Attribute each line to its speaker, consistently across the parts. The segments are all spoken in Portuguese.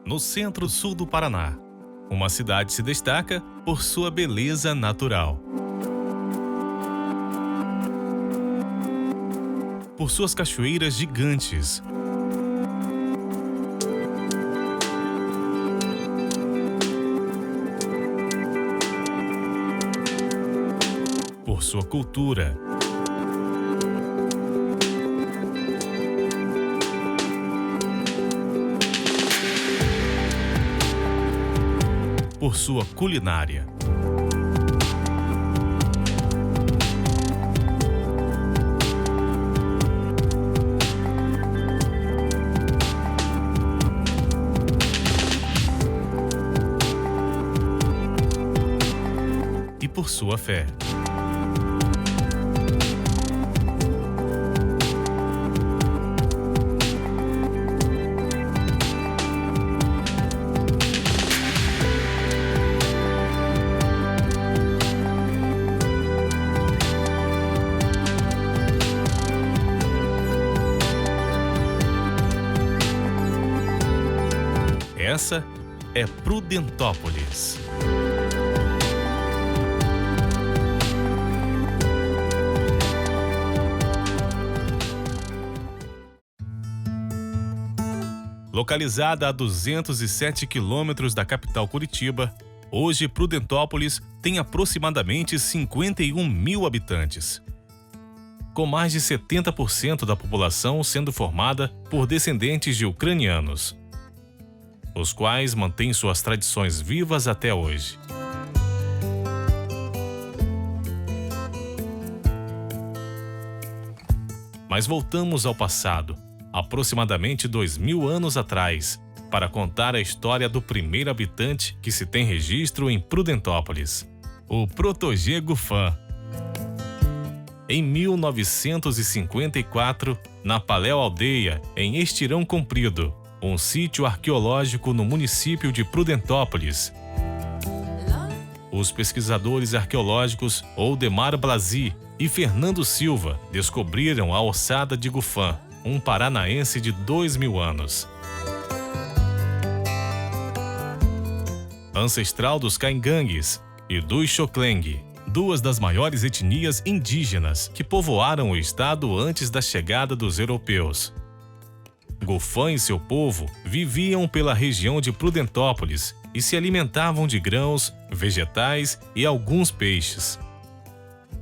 Speaker 1: no centro-sul do Paraná. Uma cidade se destaca por sua beleza natural. Por suas cachoeiras gigantes. Por sua cultura. Por sua culinária. E por sua fé. Essa é Prudentópolis. Localizada a 207 quilômetros da capital Curitiba, hoje Prudentópolis tem aproximadamente 51 mil habitantes, com mais de 70% da população sendo formada por descendentes de ucranianos, os quais mantêm suas tradições vivas até hoje. Mas voltamos ao passado, aproximadamente 2000 anos atrás, para contar a história do primeiro habitante que se tem registro em Prudentópolis, o Protogê Gufan. Em 1954, na Paléu Aldeia, em Estirão Comprido, um sítio arqueológico no município de Prudentópolis. Os pesquisadores arqueológicos Oldemar Blasi e Fernando Silva descobriram a ossada de Gufan, um paranaense de 2000 anos. Ancestral dos Caingangues e dos Xokleng, duas das maiores etnias indígenas que povoaram o estado antes da chegada dos europeus. Gufan e seu povo viviam pela região de Prudentópolis e se alimentavam de grãos, vegetais e alguns peixes.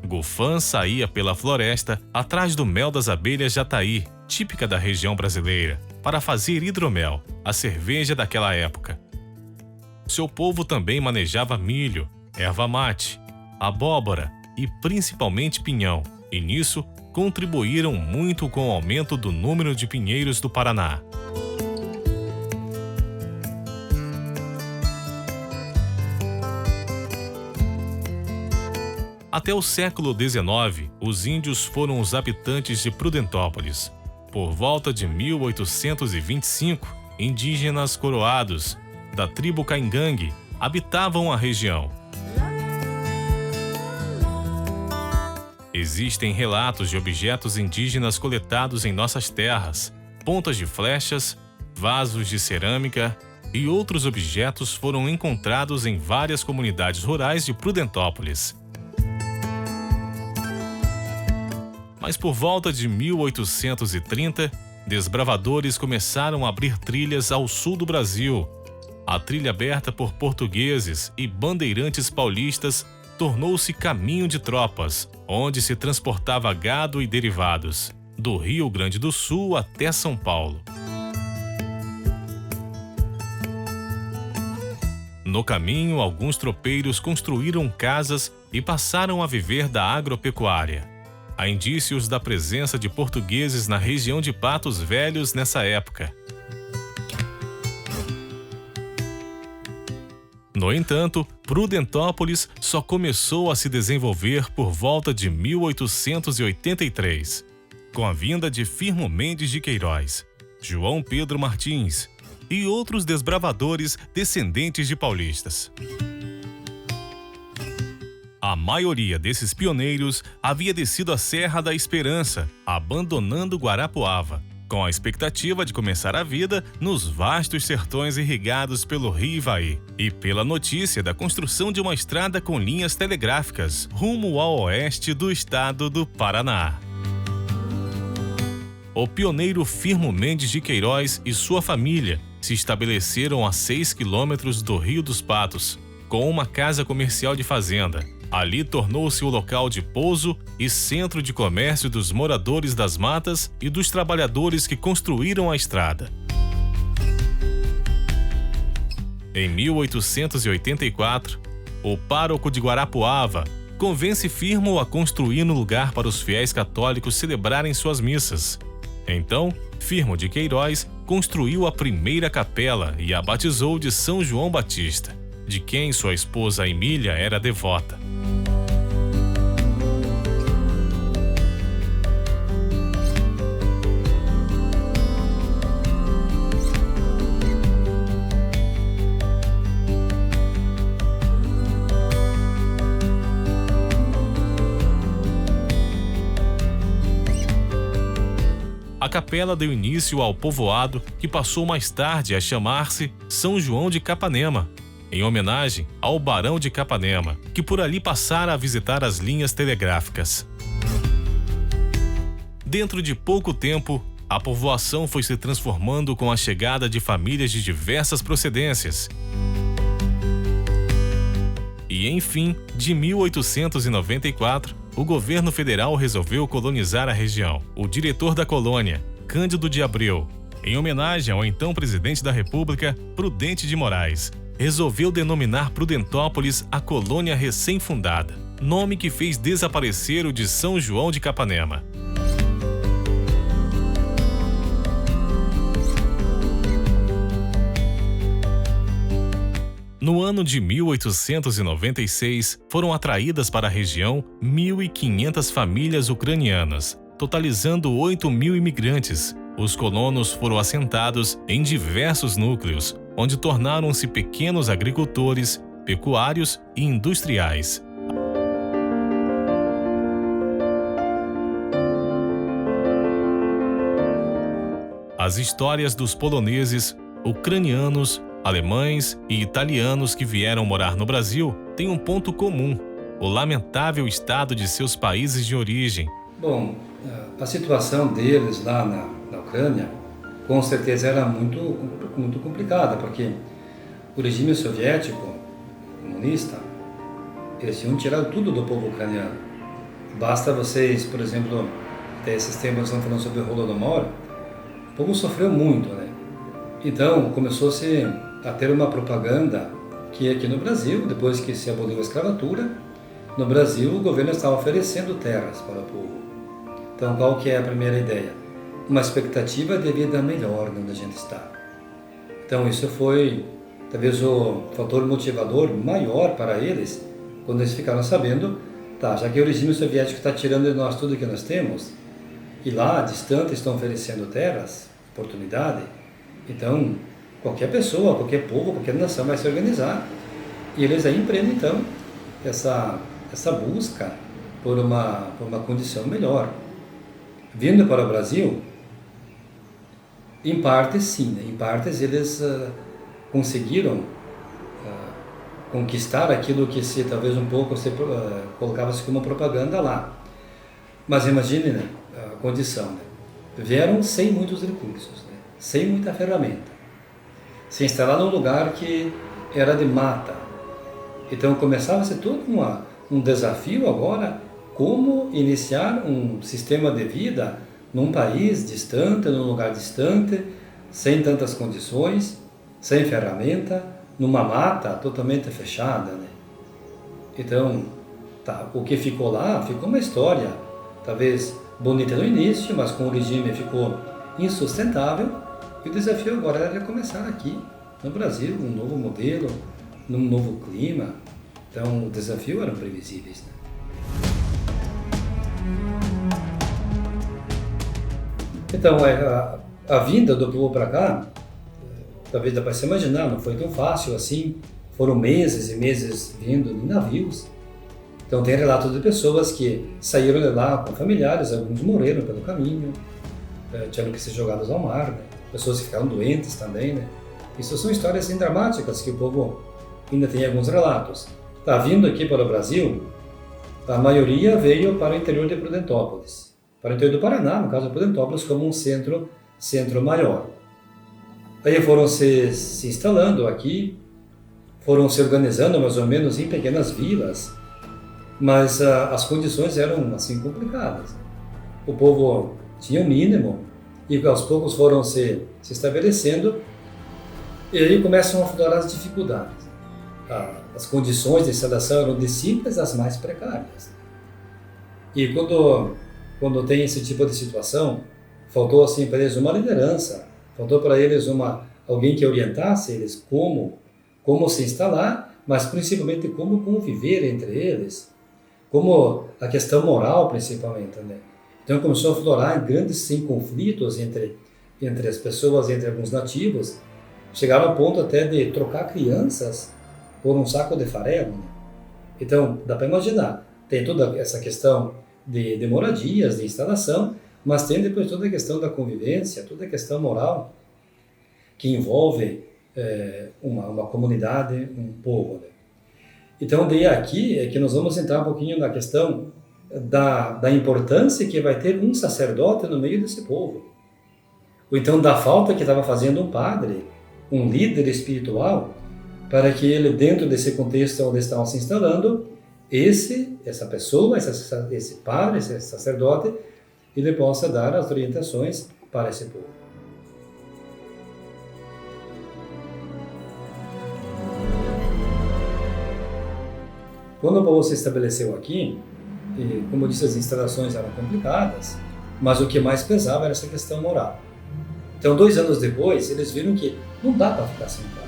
Speaker 1: Gufan saía pela floresta atrás do mel das abelhas jataí, típica da região brasileira, para fazer hidromel, a cerveja daquela época. Seu povo também manejava milho, erva mate, abóbora e principalmente pinhão, e nisso contribuíram muito com o aumento do número de pinheiros do Paraná. Até o século XIX, os índios foram os habitantes de Prudentópolis. Por volta de 1825, indígenas coroados, da tribo Caingangue, habitavam a região. Existem relatos de objetos indígenas coletados em nossas terras, pontas de flechas, vasos de cerâmica e outros objetos foram encontrados em várias comunidades rurais de Prudentópolis. Mas por volta de 1830, desbravadores começaram a abrir trilhas ao sul do Brasil. A trilha aberta por portugueses e bandeirantes paulistas tornou-se caminho de tropas, onde se transportava gado e derivados, do Rio Grande do Sul até São Paulo. No caminho, alguns tropeiros construíram casas e passaram a viver da agropecuária. Há indícios da presença de portugueses na região de Patos Velhos nessa época. No entanto, Prudentópolis só começou a se desenvolver por volta de 1883, com a vinda de Firmo Mendes de Queiroz, João Pedro Martins e outros desbravadores descendentes de paulistas. A maioria desses pioneiros havia descido a Serra da Esperança, abandonando Guarapuava, com a expectativa de começar a vida nos vastos sertões irrigados pelo rio Ivaí e pela notícia da construção de uma estrada com linhas telegráficas rumo ao oeste do estado do Paraná. O pioneiro Firmo Mendes de Queiroz e sua família se estabeleceram a 6 quilômetros do Rio dos Patos, com uma casa comercial de fazenda. Ali tornou-se o local de pouso e centro de comércio dos moradores das matas e dos trabalhadores que construíram a estrada. Em 1884, o pároco de Guarapuava convence Firmo a construir um lugar para os fiéis católicos celebrarem suas missas. Então, Firmo de Queiroz construiu a primeira capela e a batizou de São João Batista, de quem sua esposa Emília era devota. A capela deu início ao povoado que passou mais tarde a chamar-se São João de Capanema, em homenagem ao Barão de Capanema, que por ali passara a visitar as linhas telegráficas. Dentro de pouco tempo, a povoação foi se transformando com a chegada de famílias de diversas procedências. E, enfim, de 1894, o governo federal resolveu colonizar a região. O diretor da colônia, Cândido de Abreu, em homenagem ao então presidente da República, Prudente de Moraes, resolveu denominar Prudentópolis a colônia recém-fundada, nome que fez desaparecer o de São João de Capanema. No ano de 1896, foram atraídas para a região 1.500 famílias ucranianas, totalizando 8.000 imigrantes. Os colonos foram assentados em diversos núcleos, onde tornaram-se pequenos agricultores, pecuários e industriais. As histórias dos poloneses, ucranianos, alemães e italianos que vieram morar no Brasil têm um ponto comum: o lamentável estado de seus países de origem.
Speaker 2: Bom, a situação deles lá na Ucrânia com certeza era muito complicada, porque o regime soviético comunista, eles tinham tirado tudo do povo ucraniano. Basta vocês, por exemplo, até esses tempos estão falando sobre o Holodomor, o povo sofreu muito, né? Então começou-se a ter uma propaganda que aqui no Brasil, depois que se aboliu a escravatura, no Brasil o governo estava oferecendo terras para o povo. Então qual que é a primeira ideia? Uma expectativa de vida melhor onde a gente está. Então isso foi talvez o fator motivador maior para eles, quando eles ficaram sabendo, tá, já que o regime soviético está tirando de nós tudo que nós temos, e lá, distante, estão oferecendo terras, oportunidade, então qualquer pessoa, qualquer povo, qualquer nação vai se organizar. E eles aí empreendem, então, essa busca por uma condição melhor. Vindo para o Brasil, em partes sim, né? Em partes eles conseguiram conquistar aquilo que talvez um pouco colocava-se como propaganda lá. Mas imagine, né, a condição, né? Vieram sem muitos recursos, né? Sem muita ferramenta, se instalar num lugar que era de mata. Então começava-se todo um desafio agora, como iniciar um sistema de vida num país distante, num lugar distante, sem tantas condições, sem ferramenta, numa mata totalmente fechada, né? Então, tá, o que ficou lá, ficou uma história, talvez bonita no início, mas com o regime ficou insustentável, e o desafio agora era começar aqui no Brasil, um novo modelo, num novo clima. Então, o desafio eram previsíveis, né? Então, a vinda do povo para cá, talvez dá para se imaginar, não foi tão fácil assim. Foram meses e meses vindo em navios. Então tem relatos de pessoas que saíram de lá com familiares, alguns morreram pelo caminho. tiveram que ser jogados ao mar, né? Pessoas que ficaram doentes também, né? Isso são histórias assim, dramáticas que o povo ainda tem alguns relatos. Tá vindo aqui para o Brasil, a maioria veio para o interior de Prudentópolis, para o interior do Paraná, no caso de Prudentópolis, como um centro maior. Aí foram se instalando aqui, foram se organizando mais ou menos em pequenas vilas, mas as condições eram assim complicadas. O povo tinha o mínimo e aos poucos foram se estabelecendo e aí começam a aflorar as dificuldades. As condições de instalação eram de simples às mais precárias. E quando tem esse tipo de situação, faltou assim para eles uma liderança, faltou para eles alguém que orientasse eles como se instalar, mas principalmente como conviver entre eles, como a questão moral principalmente, né? Então começou a aflorar grandes conflitos entre as pessoas, entre alguns nativos, chegaram ao ponto até de trocar crianças por um saco de farelo, né? Então dá para imaginar, tem toda essa questão de moradias, de instalação, mas tem depois toda a questão da convivência, toda a questão moral que envolve uma comunidade, um povo, né? Então, daí aqui é que nós vamos entrar um pouquinho na questão da importância que vai ter um sacerdote no meio desse povo. Ou então da falta que estava fazendo um padre, um líder espiritual, para que ele, dentro desse contexto onde estavam se instalando, essa pessoa, esse padre, esse sacerdote, ele possa dar as orientações para esse povo. Quando o povo se estabeleceu aqui, e, como eu disse, as instalações eram complicadas, mas o que mais pesava era essa questão moral. Então, 2 anos depois, eles viram que não dá para ficar sem padre.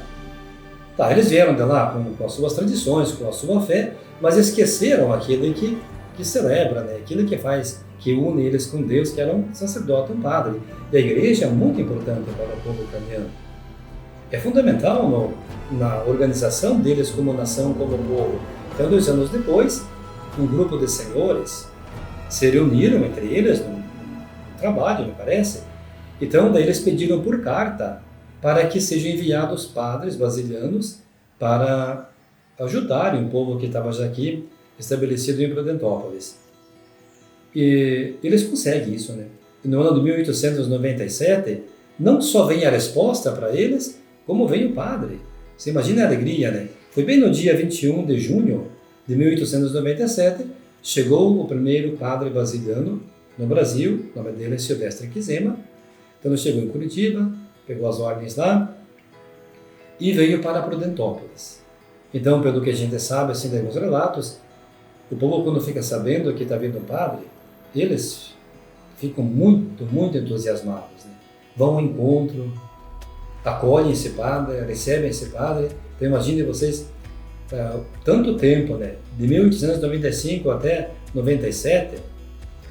Speaker 2: Tá, eles vieram de lá com as suas tradições, com a sua fé, mas esqueceram aquele que celebra, né? Aquilo que une eles com Deus, que era um sacerdote, um padre. E a igreja é muito importante para o povo ucraniano. É fundamental na organização deles como nação, como povo. Então, 2 anos depois, um grupo de senhores se reuniram entre eles num trabalho, me parece. Então, daí eles pediram por carta para que sejam enviados padres basilianos para ajudarem o povo que estava já aqui estabelecido em Prudentópolis. E eles conseguem isso, né? No ano de 1897, não só vem a resposta para eles, como vem o padre. Você imagina a alegria, né? Foi bem no dia 21 de junho de 1897, chegou o primeiro padre basiliano no Brasil, o nome dele é Silvestre Quizema. Então ele chegou em Curitiba, pegou as ordens lá e veio para Prudentópolis. Então, pelo que a gente sabe, assim, de alguns relatos, o povo, quando fica sabendo que está vindo um padre, eles ficam muito, muito entusiasmados, né? Vão ao encontro, acolhem esse padre, recebem esse padre. Então, imagine vocês, tanto tempo, né? De 1895 até 97,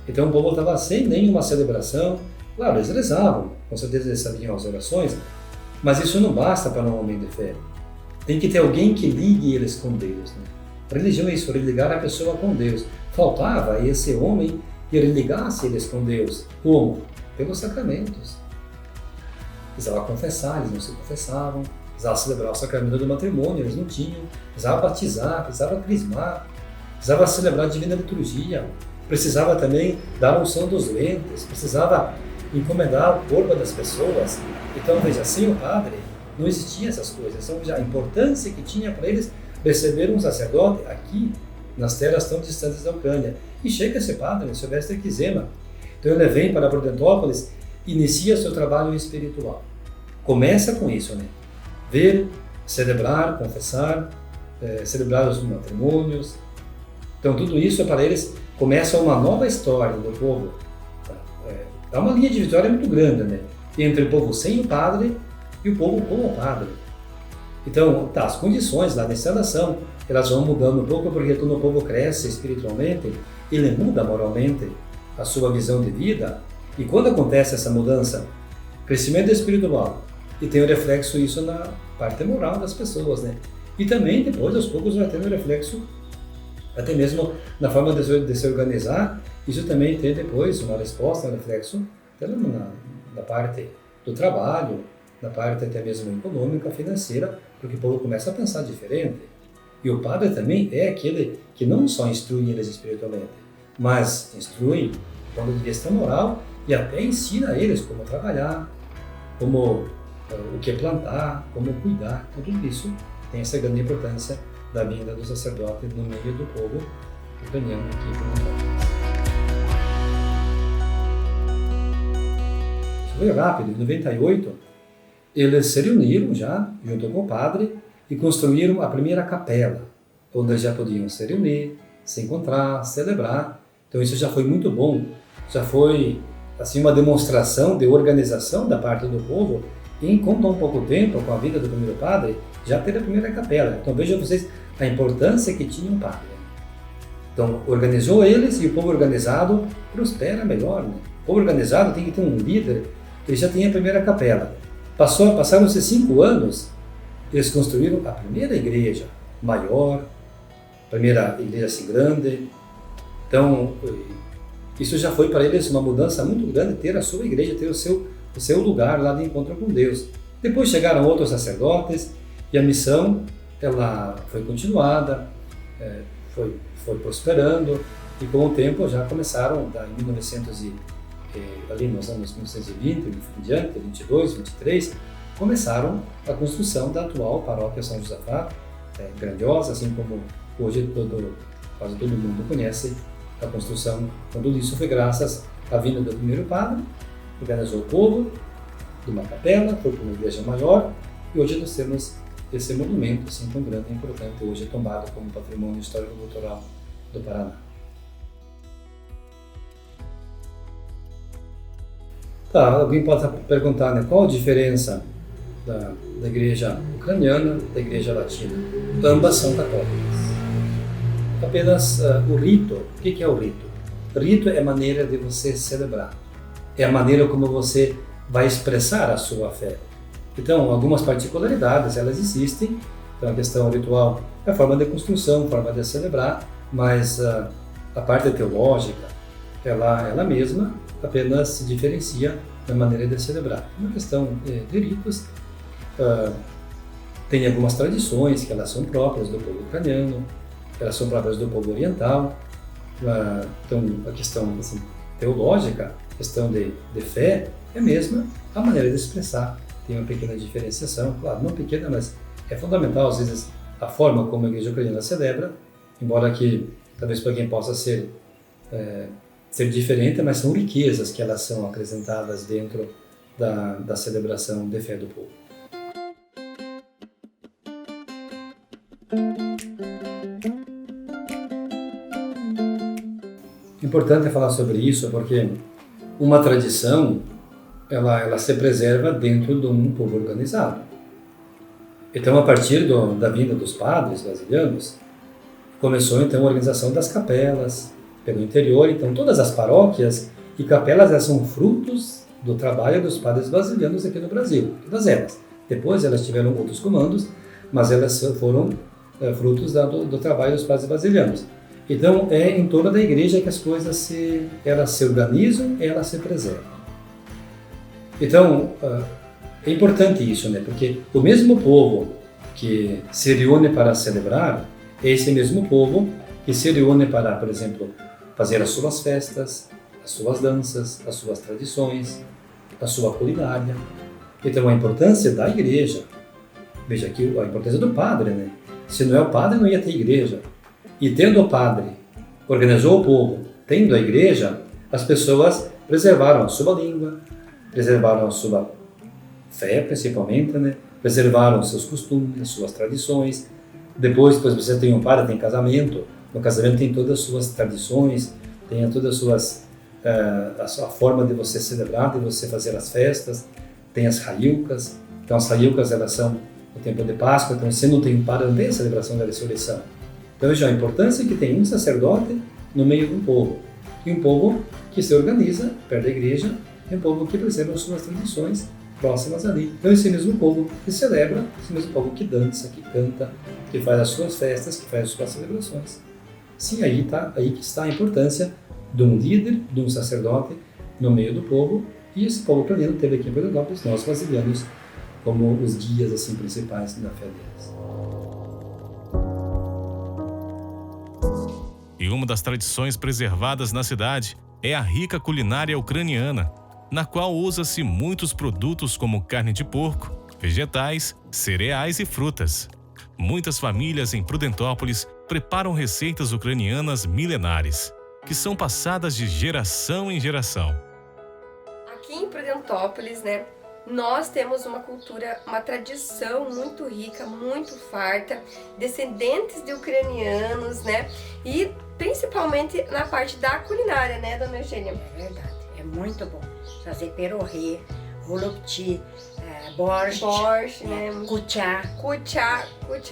Speaker 2: então o povo estava sem nenhuma celebração. Claro, eles rezavam, com certeza eles sabiam as orações, mas isso não basta para um homem de fé. Tem que ter alguém que ligue eles com Deus, né? A religião é isso, religar a pessoa com Deus. Faltava esse homem que religasse eles com Deus. Como? Pelos sacramentos. Precisava confessar, eles não se confessavam. Precisava celebrar o sacramento do matrimônio, eles não tinham. Precisava batizar, precisava crismar, precisava celebrar a divina liturgia. Precisava também dar a unção dos lentes, precisava encomendar o corpo das pessoas. Então, veja, sem o padre, não existiam essas coisas. Então, veja, a importância que tinha para eles receber um sacerdote aqui, nas terras tão distantes da Ucrânia. E chega esse padre, Silvestre Quizema. Então, ele vem para Prudentópolis, inicia seu trabalho espiritual. Começa com isso, né? Ver, celebrar, confessar, celebrar os matrimônios. Então, tudo isso é para eles. Começa uma nova história do povo. Dá uma linha de vitória muito grande, né? Entre o povo sem o padre e o povo com o padre. Então, as condições lá da instalação, elas vão mudando um pouco, porque quando o povo cresce espiritualmente, ele muda moralmente a sua visão de vida. E quando acontece essa mudança, crescimento espiritual, e tem um reflexo isso na parte moral das pessoas, né? E também, depois, aos poucos, vai ter um reflexo até mesmo na forma de se organizar. Isso também tem depois uma resposta, um reflexo da parte do trabalho, da parte até mesmo econômica, financeira, porque o povo começa a pensar diferente. E o padre também é aquele que não só instrui eles espiritualmente, mas instrui do ponto de vista moral e até ensina eles como trabalhar, como o que plantar, como cuidar. Tudo isso tem essa grande importância da vinda do sacerdote no meio do povo ucraniano aqui em Petrópolis. Isso foi rápido. Em 98, eles se reuniram já, junto com o padre, e construíram a primeira capela, onde já podiam se reunir, se encontrar, celebrar. Então isso já foi muito bom. Já foi assim uma demonstração de organização da parte do povo. E em tão pouco tempo, com a vida do primeiro padre, já teve a primeira capela. Então vejam vocês a importância que tinha um padre. Então organizou eles, e o povo organizado prospera melhor, né? O povo organizado tem que ter um líder. Ele já tinha a primeira capela. Passaram-se 5 anos, eles construíram a primeira igreja maior, a primeira igreja assim grande. Então isso já foi para eles uma mudança muito grande, ter a sua igreja, ter o seu lugar lá de encontro com Deus. Depois chegaram outros sacerdotes e a missão ela foi continuada, foi prosperando, e com o tempo já começaram, em 1900 ali nos anos 1920, em diante, 22, 23, começaram a construção da atual paróquia São Josafá, grandiosa, assim como hoje quase todo mundo conhece a construção. Tudo isso foi graças à vinda do primeiro padre, que organizou o povo de uma capela, foi para uma igreja maior, e hoje nós temos esse monumento assim tão grande e importante, hoje tombado como patrimônio histórico-cultural do Paraná. Tá, alguém pode perguntar, né, qual a diferença da igreja ucraniana da igreja latina? Ambas são católicas. Apenas o rito. O que é o rito? Rito é a maneira de você celebrar. É a maneira como você vai expressar a sua fé. Então, algumas particularidades, elas existem. Então, a questão ritual é a forma de construção, a forma de celebrar, mas a parte teológica, ela mesma apenas se diferencia na maneira de celebrar. Uma questão de ritos, tem algumas tradições que elas são próprias do povo ucraniano, elas são próprias do povo oriental. Então, a questão assim, teológica, a questão de fé, é mesma, a maneira de expressar tem uma pequena diferenciação, claro, não pequena, mas é fundamental, às vezes, a forma como a igreja ucraniana celebra, embora que talvez para alguém possa ser diferente, mas são riquezas que elas são acrescentadas dentro da celebração de fé do povo. Importante falar sobre isso porque uma tradição ela se preserva dentro de um povo organizado. Então, a partir da vinda dos padres brasileiros, começou então a organização das capelas pelo interior. Então, todas as paróquias e capelas elas são frutos do trabalho dos padres brasileiros aqui no Brasil, todas elas. Depois elas tiveram outros comandos, mas elas foram frutos do trabalho dos padres brasileiros. Então, é em torno da igreja que as coisas elas se organizam e elas se preservam. Então, é importante isso, né? Porque o mesmo povo que se reúne para celebrar é esse mesmo povo que se reúne para, por exemplo, fazer as suas festas, as suas danças, as suas tradições, a sua culinária. Então, a importância da igreja, veja aqui a importância do padre, né? Se não é o padre, não ia ter igreja. E tendo o padre, organizou o povo, tendo a igreja, as pessoas preservaram a sua língua, preservaram a sua fé, principalmente, né? Preservaram os seus costumes, as suas tradições. Depois você tem um padre, tem casamento. No casamento tem todas as suas tradições, tem todas as suas a sua forma de você celebrar, de você fazer as festas. Tem as raiucas. Então as raiucas elas são no tempo de Páscoa. Então se não tem um padre, não tem a celebração da ressurreição. Então veja a importância que tem um sacerdote no meio de um povo. E um povo que se organiza perto da igreja, e um povo que preserva as suas tradições próximas ali. Então esse mesmo povo que celebra, esse mesmo povo que dança, que canta, que faz as suas festas, que faz as suas celebrações. Sim, aí que está a importância de um líder, de um sacerdote no meio do povo, E esse povo ucraniano teve aqui em Prudentópolis, nós brasileiros, como os guias assim, principais da fé deles.
Speaker 1: E uma das tradições preservadas na cidade é a rica culinária ucraniana, na qual usa-se muitos produtos como carne de porco, vegetais, cereais e frutas. Muitas famílias em Prudentópolis preparam receitas ucranianas milenares, que são passadas de geração em geração.
Speaker 3: Aqui em Prudentópolis, né, nós temos uma cultura, uma tradição muito rica, muito farta, descendentes de ucranianos, né, e principalmente na parte da culinária, né, dona Eugênia?
Speaker 4: É verdade, é muito bom fazer perorê, holopti, borscht,
Speaker 3: né?
Speaker 4: Kuchá.
Speaker 3: Kuchá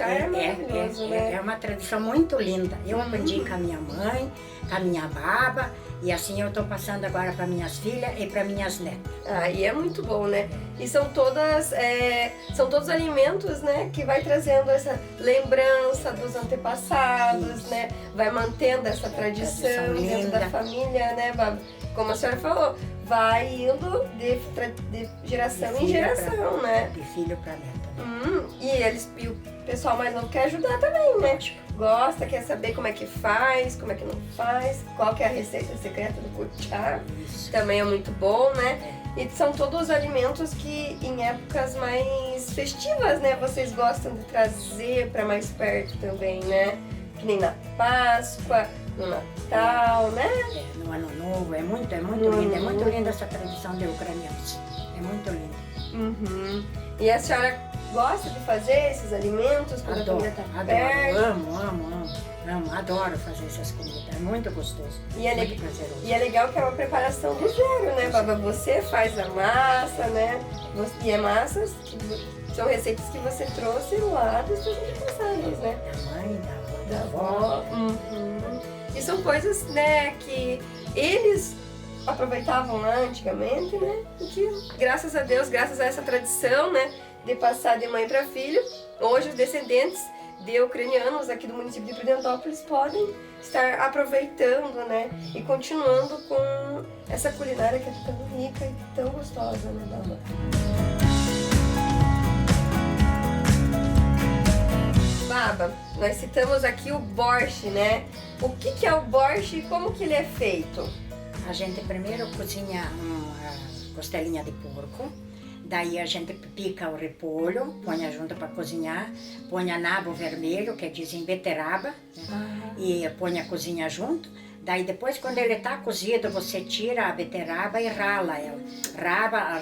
Speaker 3: é maravilhoso, né?
Speaker 4: É uma tradição muito linda. Eu aprendi com a minha mãe, com a minha baba, e assim eu estou passando agora para minhas filhas e para minhas netas.
Speaker 3: Ah, e é muito bom, né? E são todos alimentos, né, que vai trazendo essa lembrança dos antepassados,
Speaker 4: Isso.
Speaker 3: né? Vai mantendo essa tradição dentro da família, né, Baba? Como a senhora falou, vai indo de geração em geração, né?
Speaker 4: De filho para neta.
Speaker 3: E o pessoal mais novo quer ajudar também, né? Gosta, quer saber como é que faz, como é que não faz, qual que é a receita secreta do kuchá. Também é muito bom, né? E são todos alimentos que em épocas mais festivas, né? Vocês gostam de trazer para mais perto também, né? Que nem na Páscoa, no Natal, né?
Speaker 4: No Ano Novo, é muito lindo. É muito linda essa tradição de ucranianos. É muito linda.
Speaker 3: E a senhora gosta de fazer esses alimentos quando a família tá perto?
Speaker 4: Amo, adoro fazer essas comidas. É muito gostoso. Muito prazeroso.
Speaker 3: E é legal que é uma preparação do zero, né, Baba? Você faz a massa, né? E é massas que são receitas que você trouxe lá dos seus antepassados, né?
Speaker 4: Da mãe, da avó.
Speaker 3: E são coisas, né, que eles aproveitavam lá antigamente, né? E que, graças a Deus, graças a essa tradição, né, de passar de mãe para filho, hoje os descendentes de ucranianos aqui do município de Prudentópolis podem estar aproveitando, né, e continuando com essa culinária que é tão rica e tão gostosa, né, Baba? Baba, nós citamos aqui o borscht, né? O que é o borscht e como que ele é feito?
Speaker 4: A gente primeiro cozinha uma costelinha de porco, daí a gente pica o repolho, põe junto para cozinhar, põe a nabo vermelho, que dizem beterraba, né? E põe a cozinha junto. Daí depois, quando ele está cozido, você tira a beterraba e rala ela.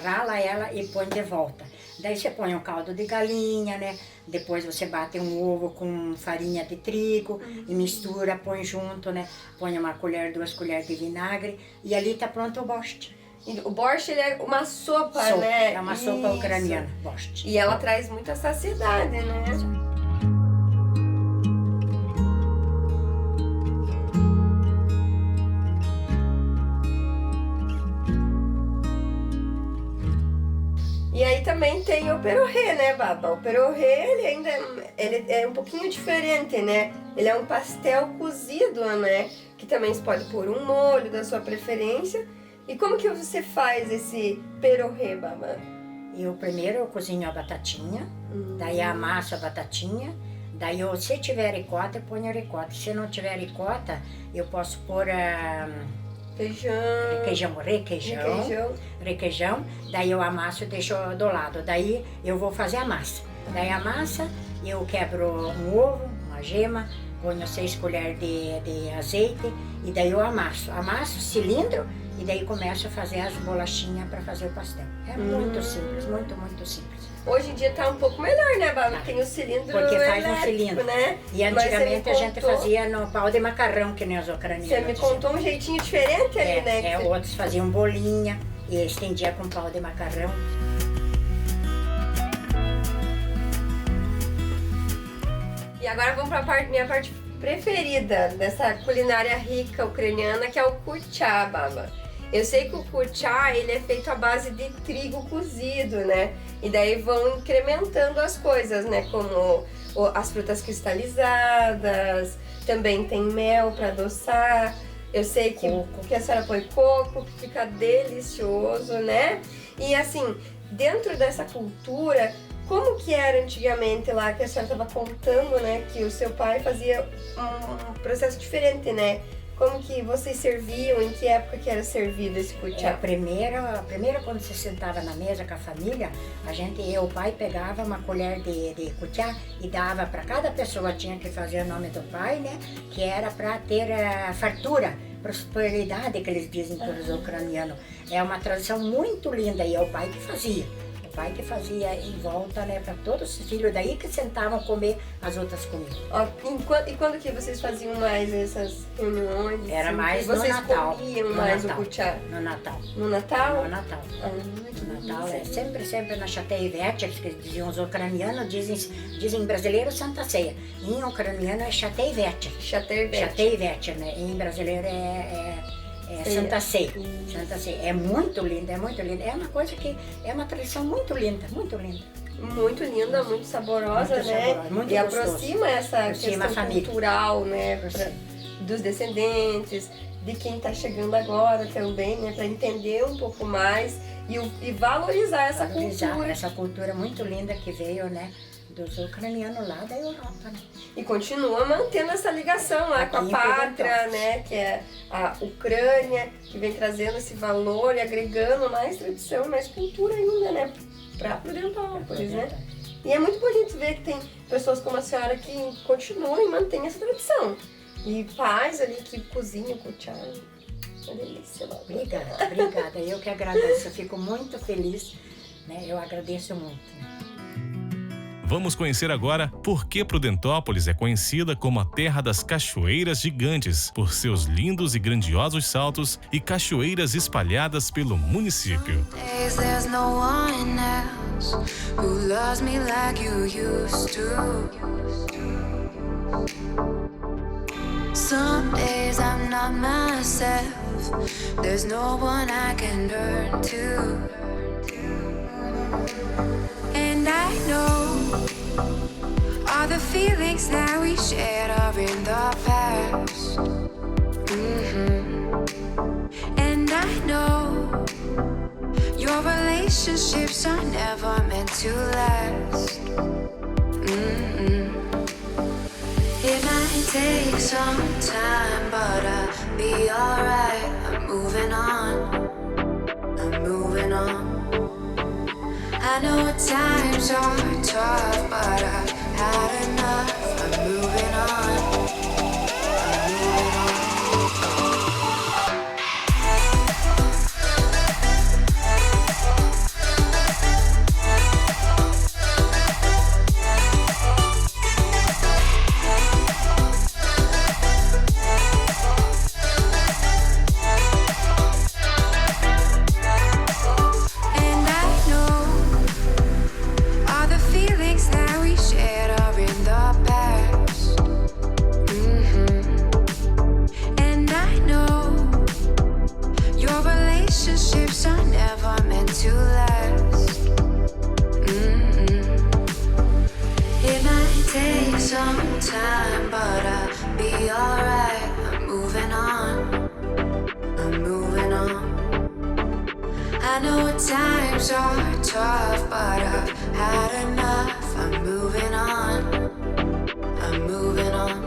Speaker 4: Rala ela e põe de volta. Daí você põe um caldo de galinha, né? Depois você bate um ovo com farinha de trigo e mistura, põe junto, né? Põe uma colher, 2 colheres de vinagre e ali está pronto o borscht.
Speaker 3: E o borscht ele é uma sopa, né?
Speaker 4: É uma sopa ucraniana, borscht.
Speaker 3: E ela traz muita saciedade, né? E aí também tem o perorê, né, Baba? O perorê, ele é um pouquinho diferente, né? Ele é um pastel cozido, né? Que também se pode pôr um molho da sua preferência. E como que você faz esse perorê, Baba?
Speaker 4: Eu primeiro cozinho a batatinha, daí amasso a batatinha, daí se tiver ricota, eu ponho ricota. Se não tiver ricota, eu posso pôr requeijão, daí eu amasso e deixo do lado. Daí eu vou fazer a massa. Daí a massa, eu quebro um ovo, uma gema, ponho 6 colheres de azeite e daí eu amasso. Amasso cilindro e daí começo a fazer as bolachinhas para fazer o pastel. É muito simples, muito simples.
Speaker 3: Hoje em dia tá um pouco melhor, né, Baba? Tem o cilindro
Speaker 4: porque faz
Speaker 3: elétrico,
Speaker 4: um cilindro,
Speaker 3: né?
Speaker 4: E antigamente a gente fazia no pau de macarrão, que nem os ucranianos.
Speaker 3: Você me contou um jeitinho diferente ali, né?
Speaker 4: Outros faziam bolinha e estendia com pau de macarrão.
Speaker 3: E agora vamos para minha parte preferida dessa culinária rica ucraniana, que é o kuchá, Baba. Eu sei que o kuchá, ele é feito à base de trigo cozido, né? E daí vão incrementando as coisas, né? Como as frutas cristalizadas, também tem mel para adoçar. Eu sei que a senhora põe coco, que fica delicioso, né? E assim, dentro dessa cultura, como que era antigamente lá, que a senhora estava contando, né? Que o seu pai fazia um processo diferente, né? Como que vocês serviam, em que época que era servido esse cutiá?
Speaker 4: A primeira quando se sentava na mesa com a família, o pai pegava uma colher de cutiá e dava para cada pessoa, tinha que fazer o nome do pai, né? Que era para ter fartura, prosperidade, que eles dizem para os ucranianos. É uma tradição muito linda e é o pai que fazia. O pai que fazia em volta, né, para todos os filhos, daí que sentavam comer as outras comidas.
Speaker 3: E quando que vocês faziam mais essas reuniões?
Speaker 4: Era
Speaker 3: assim,
Speaker 4: mais
Speaker 3: vocês
Speaker 4: no Natal.
Speaker 3: comiam
Speaker 4: No
Speaker 3: mais
Speaker 4: Natal.
Speaker 3: o cutiá?
Speaker 4: No Natal.
Speaker 3: No Natal?
Speaker 4: No Natal.
Speaker 3: Que
Speaker 4: Natal
Speaker 3: delícia.
Speaker 4: é sempre na Chatei-Vete, que diziam os ucranianos, dizem brasileiro Santa Ceia. Em ucraniano é Chatei-Vete. Chatei-Vete, né? Em brasileiro é Santa Ceia. Santa Ceia. É muito linda, é muito linda. É uma coisa que é uma tradição muito linda, muito linda.
Speaker 3: Muito linda, muito saborosa,
Speaker 4: Muito
Speaker 3: né?
Speaker 4: saborosa, muito
Speaker 3: e
Speaker 4: gostoso.
Speaker 3: aproxima essa
Speaker 4: Aproxima a
Speaker 3: questão
Speaker 4: família.
Speaker 3: cultural, né? Dos descendentes, de quem está chegando agora também, né? Para entender um pouco mais e valorizar essa cultura.
Speaker 4: Essa cultura muito linda que veio, né? Dos ucranianos lá da Europa, né?
Speaker 3: E continua mantendo essa ligação lá com a
Speaker 4: Aqui em
Speaker 3: pátria,
Speaker 4: Prudentópolis.
Speaker 3: né? Que é a Ucrânia, que vem trazendo esse valor e agregando mais tradição, mais cultura ainda, né? Para Prudentópolis, né? E é muito bonito ver que tem pessoas como a senhora que continuam e mantêm essa tradição. E pais ali que cozinham com o cutiá. Uma delícia.
Speaker 4: Obrigada. Eu que agradeço. Eu fico muito feliz, né? Eu agradeço muito.
Speaker 1: Vamos conhecer agora por que Prudentópolis é conhecida como a terra das cachoeiras gigantes, por seus lindos e grandiosos saltos e cachoeiras espalhadas pelo município.
Speaker 5: Days there's no one else who loves me like you used to. Some days I'm not myself. There's no one I can turn to. And I know all the feelings that we shared are in the past. And I know your relationships are never meant to last. It might take some time, but I'll be alright. I'm moving on. I know times are tough, but I've had enough. I'm moving on. And I know all the feelings that we shared are in the past. And I know your relationships are never meant to last. It might take some time, but I'll be alright. I'm moving on. I know times are tough, but I've had enough. I'm moving on.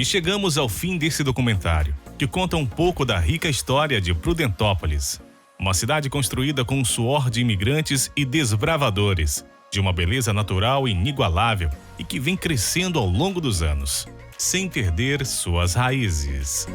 Speaker 1: E chegamos ao fim desse documentário, que conta um pouco da rica história de Prudentópolis, uma cidade construída com o suor de imigrantes e desbravadores, de uma beleza natural inigualável e que vem crescendo ao longo dos anos, sem perder suas raízes.